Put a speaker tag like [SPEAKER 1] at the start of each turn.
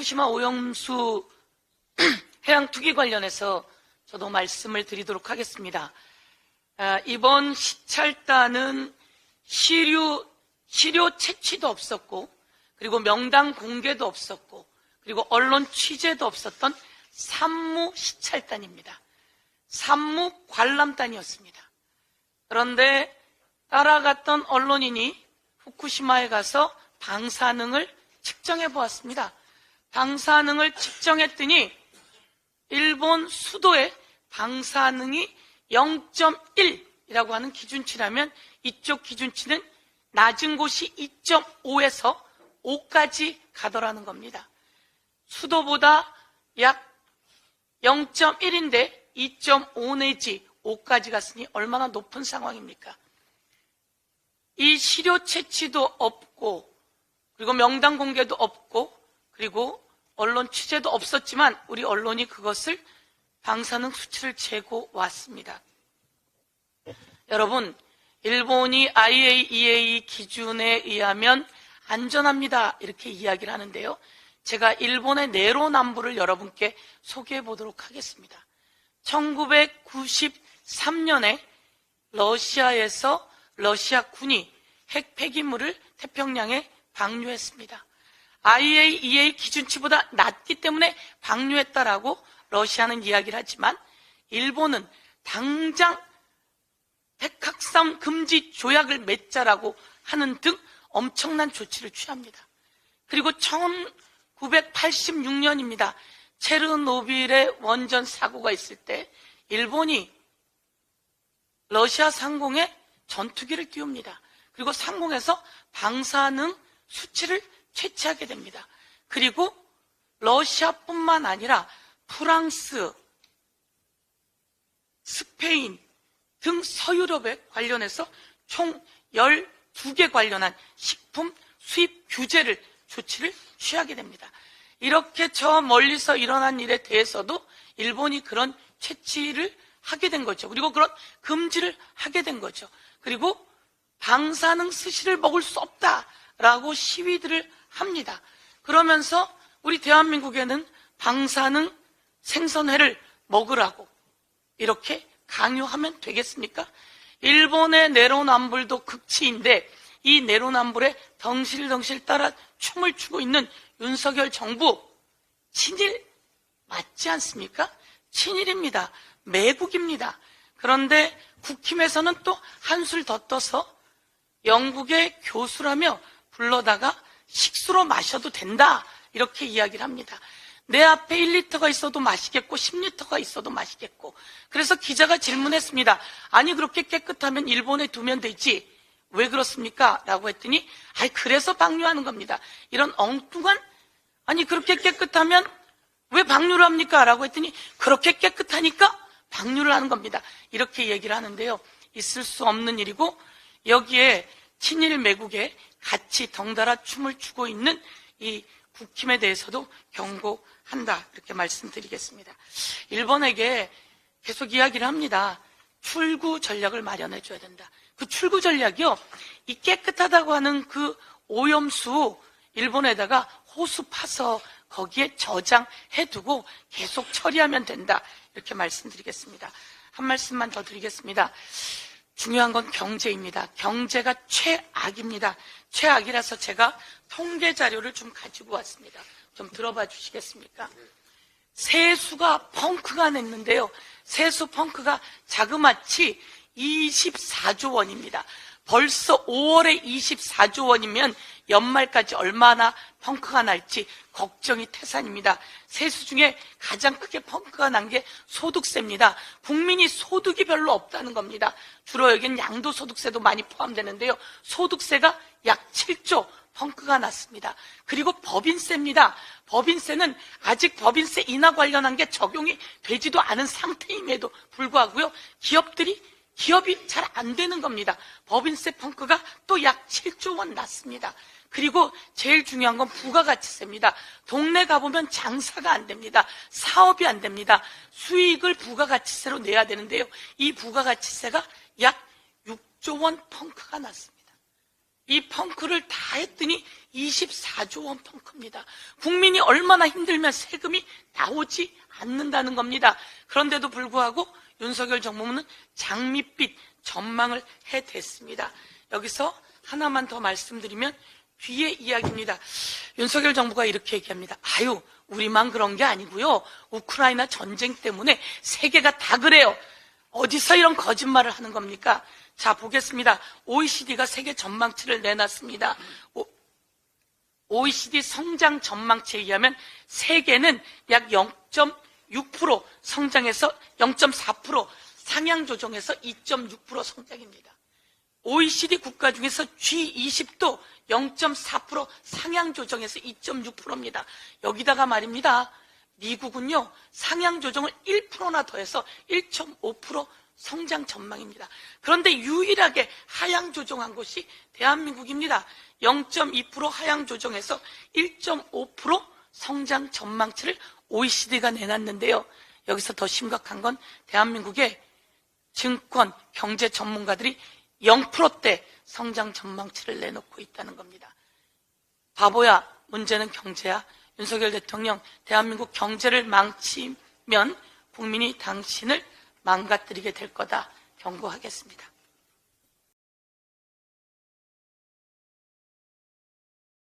[SPEAKER 1] 후쿠시마 오염수 해양 투기 관련해서 저도 말씀을 드리도록 하겠습니다. 이번 시찰단은 시료 채취도 없었고, 그리고 명당 공개도 없었고, 그리고 언론 취재도 없었던 산무 시찰단입니다. 산무 관람단이었습니다. 그런데 따라갔던 언론인이 후쿠시마에 가서 방사능을 측정해 보았습니다. 방사능을 측정했더니 일본 수도의 방사능이 0.1이라고 하는 기준치라면 이쪽 기준치는 낮은 곳이 2.5에서 5까지 가더라는 겁니다. 수도보다 약 0.1인데 2.5 내지 5까지 갔으니 얼마나 높은 상황입니까? 이 시료 채취도 없고, 그리고 명당 공개도 없고, 그리고 언론 취재도 없었지만 우리 언론이 그것을 방사능 수치를 재고 왔습니다. 여러분, 일본이 IAEA 기준에 의하면 안전합니다, 이렇게 이야기를 하는데요. 제가 일본의 내로남불을 여러분께 소개해 보도록 하겠습니다. 1993년에 러시아에서 러시아 군이 핵 폐기물을 태평양에 방류했습니다. IAEA 기준치보다 낮기 때문에 방류했다라고 러시아는 이야기를 하지만 일본은 당장 핵확산 금지 조약을 맺자라고 하는 등 엄청난 조치를 취합니다. 그리고 1986년입니다. 체르노빌의 원전 사고가 있을 때 일본이 러시아 상공에 전투기를 띄웁니다. 그리고 상공에서 방사능 수치를 채취하게 됩니다. 그리고 러시아뿐만 아니라 프랑스, 스페인 등 서유럽에 관련해서 총 12개 관련한 식품 수입 규제를 조치를 취하게 됩니다. 이렇게 저 멀리서 일어난 일에 대해서도 일본이 그런 채취를 하게 된 거죠. 그리고 그런 금지를 하게 된 거죠. 그리고 방사능 스시를 먹을 수 없다라고 시위들을 합니다. 그러면서 우리 대한민국에는 방사능 생선회를 먹으라고 이렇게 강요하면 되겠습니까? 일본의 내로남불도 극치인데 이 내로남불에 덩실덩실 따라 춤을 추고 있는 윤석열 정부, 친일 맞지 않습니까? 친일입니다. 매국입니다. 그런데 국힘에서는 또 한술 더 떠서 영국의 교수라며 불러다가 식수로 마셔도 된다, 이렇게 이야기를 합니다. 내 앞에 1리터가 있어도 맛있겠고 10리터가 있어도 맛있겠고. 그래서 기자가 질문했습니다. 아니 그렇게 깨끗하면 일본에 두면 되지 왜 그렇습니까? 라고 했더니 그래서 방류하는 겁니다. 이런 엉뚱한, 아니 그렇게 깨끗하면 왜 방류를 합니까? 라고 했더니 그렇게 깨끗하니까 방류를 하는 겁니다. 이렇게 얘기를 하는데요. 있을 수 없는 일이고, 여기에 친일 매국에 같이 덩달아 춤을 추고 있는 이 국힘에 대해서도 경고한다, 이렇게 말씀드리겠습니다. 일본에게 계속 이야기를 합니다. 출구 전략을 마련해 줘야 된다. 그 출구 전략이요, 이 깨끗하다고 하는 그 오염수 일본에다가 호수 파서 거기에 저장해 두고 계속 처리하면 된다, 이렇게 말씀드리겠습니다. 한 말씀만 더 드리겠습니다. 중요한 건 경제입니다. 경제가 최악입니다. 최악이라서 제가 통계 자료를 좀 가지고 왔습니다. 좀 들어봐 주시겠습니까? 세수가 펑크가 냈는데요. 세수 펑크가 자그마치 24조 원입니다. 벌써 5월에 24조 원이면 연말까지 얼마나 펑크가 날지 걱정이 태산입니다. 세수 중에 가장 크게 펑크가 난 게 소득세입니다. 국민이 소득이 별로 없다는 겁니다. 주로 여기는 양도소득세도 많이 포함되는데요. 소득세가 약 7조 펑크가 났습니다. 그리고 법인세입니다. 법인세는 아직 법인세 인하 관련한 게 적용이 되지도 않은 상태임에도 불구하고요, 기업이 잘 안 되는 겁니다. 법인세 펑크가 또 약 7조 원 났습니다. 그리고 제일 중요한 건 부가가치세입니다. 동네 가보면 장사가 안 됩니다. 사업이 안 됩니다. 수익을 부가가치세로 내야 되는데요. 이 부가가치세가 약 6조 원 펑크가 났습니다. 이 펑크를 다 했더니 24조 원 펑크입니다. 국민이 얼마나 힘들면 세금이 나오지 않는다는 겁니다. 그런데도 불구하고 윤석열 정부는 장밋빛 전망을 해댔습니다. 여기서 하나만 더 말씀드리면 뒤에 이야기입니다. 윤석열 정부가 이렇게 얘기합니다. 아유, 우리만 그런 게 아니고요. 우크라이나 전쟁 때문에 세계가 다 그래요. 어디서 이런 거짓말을 하는 겁니까? 자, 보겠습니다. OECD가 세계 전망치를 내놨습니다. OECD 성장 전망치에 의하면 세계는 약 0.6% 성장해서 0.4% 상향 조정해서 2.6% 성장입니다. OECD 국가 중에서 G20도 0.4% 상향 조정해서 2.6%입니다. 여기다가 말입니다. 미국은요, 상향 조정을 1%나 더해서 1.5% 성장 전망입니다. 그런데 유일하게 하향 조정한 곳이 대한민국입니다. 0.2% 하향 조정해서 1.5% 성장 전망치를 OECD가 내놨는데요. 여기서 더 심각한 건 대한민국의 증권, 경제 전문가들이 0%대 성장 전망치를 내놓고 있다는 겁니다. 바보야, 문제는 경제야. 윤석열 대통령, 대한민국 경제를 망치면 국민이 당신을 망가뜨리게 될 거다 경고하겠습니다.